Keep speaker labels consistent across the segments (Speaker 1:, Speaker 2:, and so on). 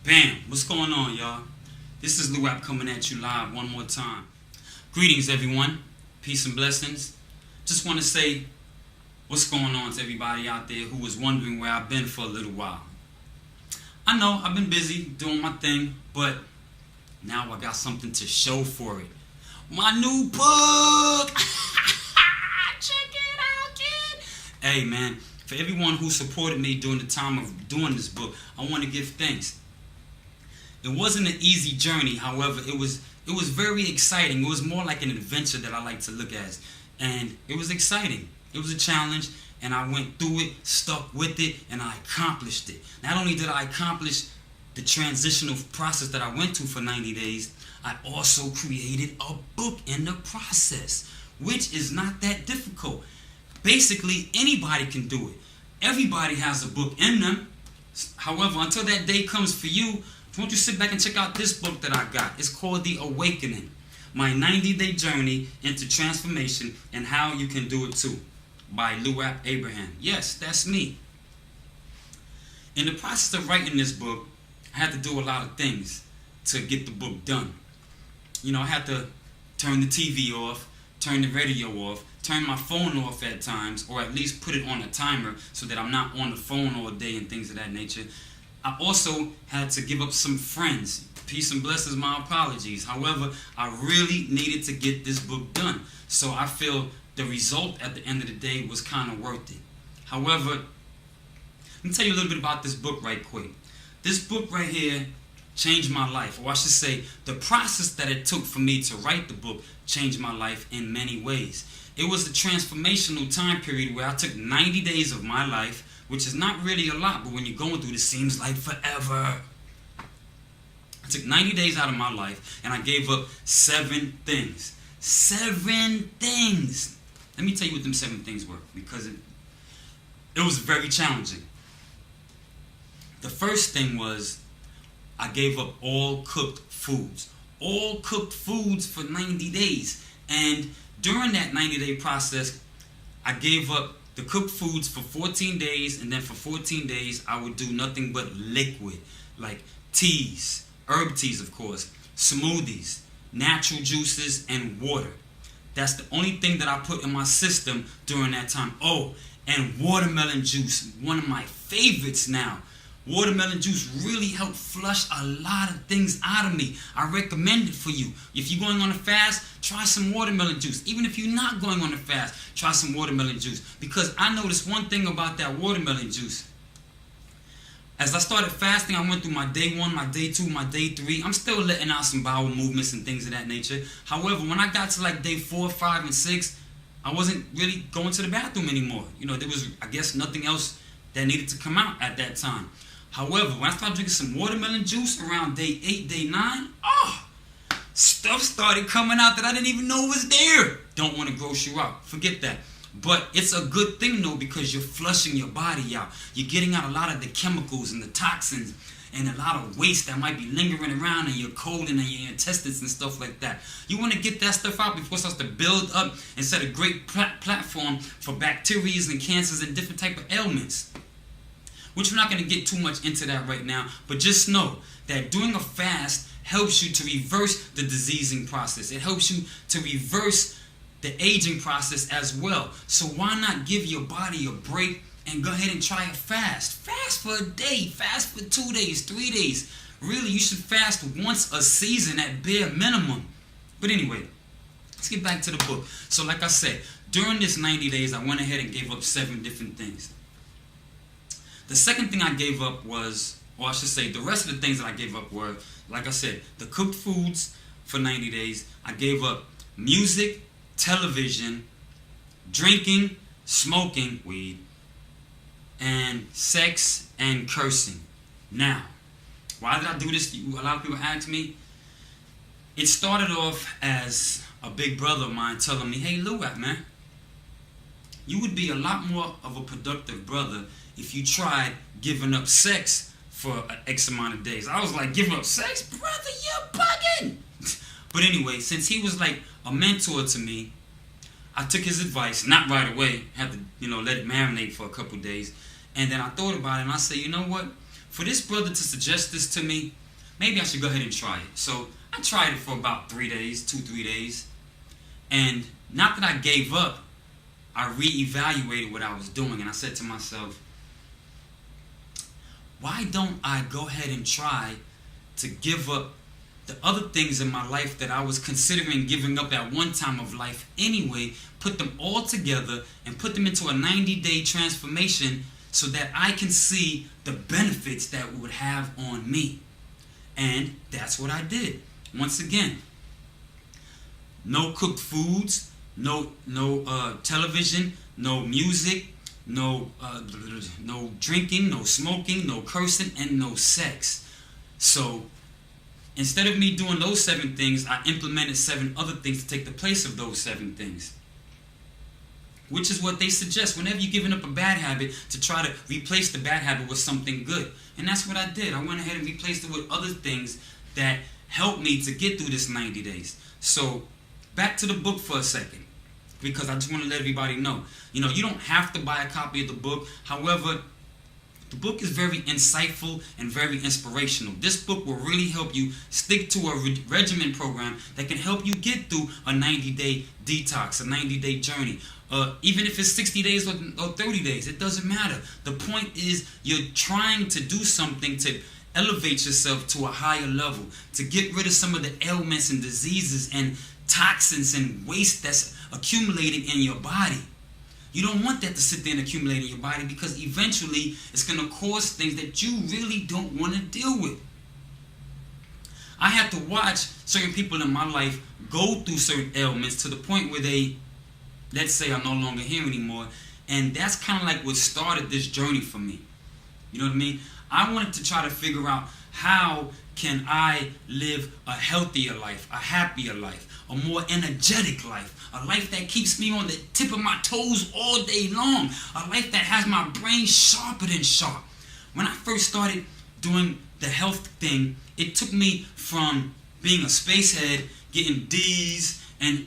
Speaker 1: Bam! What's going on, y'all? This is Lou Rap coming at you live one more time. Greetings, everyone. Peace and blessings. Just want to say what's going on to everybody out there who was wondering where I've been for a little while. I know I've been busy doing my thing, but now I got something to show for it. My new book! Check it out, kid! Hey, man, for everyone who supported me during the time of doing this book, I want to give thanks. It wasn't an easy journey, however, it was very exciting. It was more like an adventure that I like to look at. And it was exciting. It was a challenge, and I went through it, stuck with it, and I accomplished it. Not only did I accomplish the transitional process that I went through for 90 days, I also created a book in the process, which is not that difficult. Basically, anybody can do it. Everybody has a book in them. However, until that day comes for you, won't you sit back and check out this book that I got. It's called The Awakening, My 90-Day Journey into Transformation and How You Can Do It Too, by Lou Rap Abraham. Yes, that's me. In the process of writing this book, I had to do a lot of things to get the book done. You know, I had to turn the TV off, turn the radio off, turn my phone off at times, or at least put it on a timer so that I'm not on the phone all day and things of that nature. I also had to give up some friends. Peace and blessings, my apologies. However, I really needed to get this book done. So I feel the result at the end of the day was kind of worth it. However, let me tell you a little bit about this book right quick. This book right here changed my life. Or I should say, the process that it took for me to write the book changed my life in many ways. It was a transformational time period where I took 90 days of my life, which is not really a lot, but when you're going through this, it seems like forever. I took 90 days out of my life, and I gave up 7 things. 7 things. Let me tell you what them 7 things were, because it was very challenging. The first thing was I gave up all cooked foods. All cooked foods for 90 days. And during that 90-day process, I gave up the cooked foods for 14 days, and then for 14 days I would do nothing but liquid, like teas, herb teas of course, smoothies, natural juices, and water. That's the only thing that I put in my system during that time. Oh, and watermelon juice, one of my favorites now. Watermelon juice really helped flush a lot of things out of me. I recommend it for you. If you're going on a fast, try some watermelon juice. Even if you're not going on a fast, try some watermelon juice. Because I noticed one thing about that watermelon juice. As I started fasting, I went through my day 1, my day 2, my day 3. I'm still letting out some bowel movements and things of that nature. However, when I got to like day 4, 5, and 6, I wasn't really going to the bathroom anymore. You know, there was, I guess, nothing else that needed to come out at that time. However, when I started drinking some watermelon juice around day 8, day 9, stuff started coming out that I didn't even know was there. Don't want to gross you out. Forget that. But it's a good thing, though, because you're flushing your body out. You're getting out a lot of the chemicals and the toxins and a lot of waste that might be lingering around in your colon and your intestines and stuff like that. You want to get that stuff out before it starts to build up and set a great platform for bacteria and cancers and different type of ailments. Which we're not going to get too much into that right now, but just know that doing a fast helps you to reverse the diseasing process. It helps you to reverse the aging process as well. So why not give your body a break and go ahead and try a fast? Fast for a day, fast for 2 days, 3 days. Really, you should fast once a season at bare minimum. But anyway, let's get back to the book. So like I said, during this 90 days, I went ahead and gave up 7 different things. The second thing I gave up was, or I should say, the rest of the things that I gave up were, like I said, the cooked foods for 90 days. I gave up music, television, drinking, smoking weed, and sex and cursing. Now, why did I do this? A lot of people ask me. It started off as a big brother of mine telling me, hey, Lou Rap, man, you would be a lot more of a productive brother if you tried giving up sex for X amount of days. I was like, giving up sex? Brother, you're bugging! But anyway, since he was like a mentor to me, I took his advice, not right away, had to, let it marinate for a couple days. And then I thought about it and I said, you know what? for this brother to suggest this to me, maybe I should go ahead and try it. So I tried it for about 3 days, 2-3 days. And not that I gave up, I reevaluated what I was doing. And I said to myself, why don't I go ahead and try to give up the other things in my life that I was considering giving up at one time of life anyway, put them all together and put them into a 90-day transformation so that I can see the benefits that it would have on me. And that's what I did. Once again, no cooked foods, no television, no music, no drinking, no smoking, no cursing, and no sex. So instead of me doing those 7 things, I implemented 7 other things to take the place of those 7 things. Which is what they suggest whenever you're giving up a bad habit, to try to replace the bad habit with something good. And that's what I did. I went ahead and replaced it with other things that helped me to get through this 90 days. So back to the book for a second, because I just want to let everybody know. You don't have to buy a copy of the book. However, the book is very insightful and very inspirational. This book will really help you stick to a regimen program that can help you get through a 90-day detox, a 90-day journey. Even if it's 60 days or 30 days, it doesn't matter. The point is you're trying to do something to elevate yourself to a higher level, to get rid of some of the ailments and diseases and toxins and waste that's accumulating in your body. You don't want that to sit there and accumulate in your body, because eventually it's going to cause things that you really don't want to deal with. I had to watch certain people in my life go through certain ailments to the point where they, let's say, are no longer here anymore. And that's kind of like what started this journey for me. You know what I mean? I wanted to try to figure out, how can I live a healthier life, a happier life, a more energetic life, a life that keeps me on the tip of my toes all day long, a life that has my brain sharper than sharp. When I first started doing the health thing, it took me from being a spacehead, getting D's and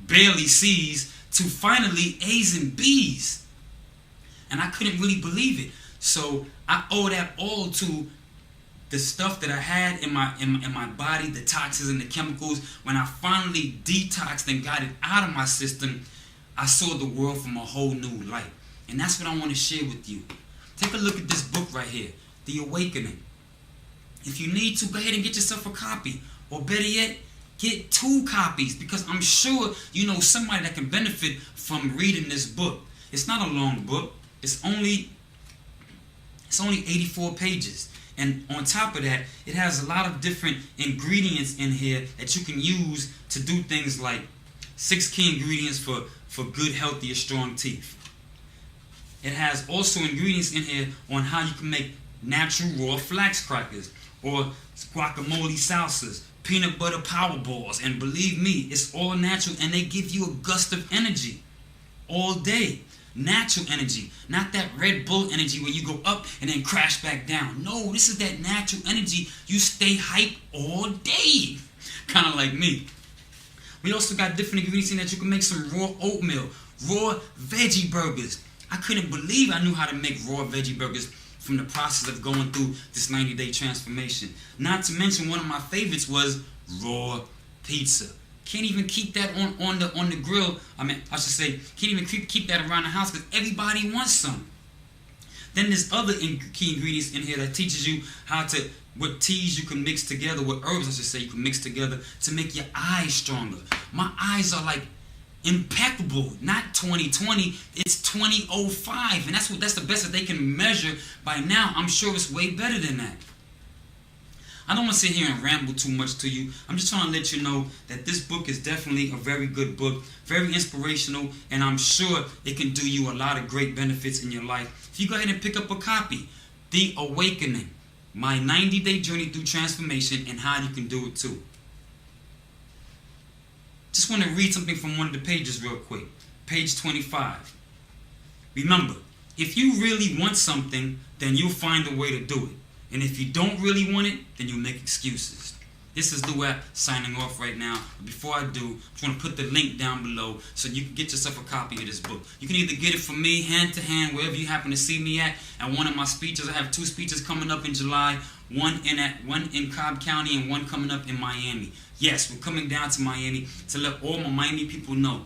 Speaker 1: barely C's, to finally A's and B's. And I couldn't really believe it. So I owe that all to the stuff that I had in my body, the toxins and the chemicals. When I finally detoxed and got it out of my system, I saw the world from a whole new light. And that's what I want to share with you. Take a look at this book right here, The Awakening. If you need to, go ahead and get yourself a copy. Or better yet, get 2 copies, because I'm sure you know somebody that can benefit from reading this book. It's not a long book. It's only 84 pages. And on top of that, it has a lot of different ingredients in here that you can use to do things like 6 key ingredients for good, healthy, strong teeth. It has also ingredients in here on how you can make natural raw flax crackers, or guacamole salsas, peanut butter power balls. And believe me, it's all natural, and they give you a gust of energy all day. Natural energy, not that Red Bull energy where you go up and then crash back down. No, this is that natural energy. You stay hype all day, kind of like me. We also got different ingredients in that you can make some raw oatmeal, raw veggie burgers. I couldn't believe I knew how to make raw veggie burgers from the process of going through this 90-day transformation. Not to mention, one of my favorites was raw pizza. Can't even keep that on the grill. I should say, can't even keep that around the house, because everybody wants some. Then there's other key ingredients in here that teaches you what teas you can mix together, what herbs I should say you can mix together to make your eyes stronger. My eyes are like impeccable. Not 20/20, it's 20/05, and that's the best that they can measure by now. I'm sure it's way better than that. I don't want to sit here and ramble too much to you. I'm just trying to let you know that this book is definitely a very good book, very inspirational, and I'm sure it can do you a lot of great benefits in your life. If you go ahead and pick up a copy, The Awakening, my 90-day journey through transformation, and how you can do it too. Just want to read something from one of the pages real quick. Page 25. Remember, if you really want something, then you'll find a way to do it. And if you don't really want it, then you'll make excuses. This is Lou App signing off right now. But before I do, I just want to put the link down below so you can get yourself a copy of this book. You can either get it from me, hand to hand, wherever you happen to see me at one of my speeches. I have 2 speeches coming up in July, one in Cobb County and one coming up in Miami. Yes, we're coming down to Miami to let all my Miami people know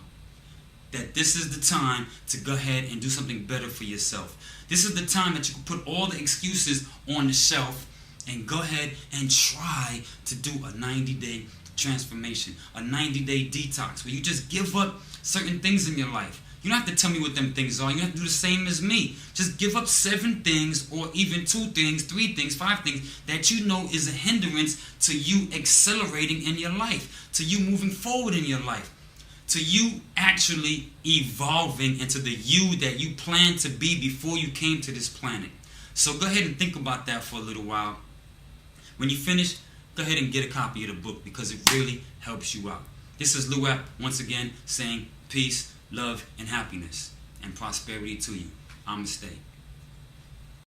Speaker 1: that this is the time to go ahead and do something better for yourself. This is the time that you can put all the excuses on the shelf and go ahead and try to do a 90-day transformation, a 90-day detox where you just give up certain things in your life. You don't have to tell me what them things are. You have to do the same as me. Just give up 7 things or even 2 things, 3 things, 5 things that you know is a hindrance to you accelerating in your life, to you moving forward in your life, to you actually evolving into the you that you planned to be before you came to this planet. So go ahead and think about that for a little while. When you finish, go ahead and get a copy of the book because it really helps you out. This is Lou App once again saying peace, love, and happiness and prosperity to you. Namaste.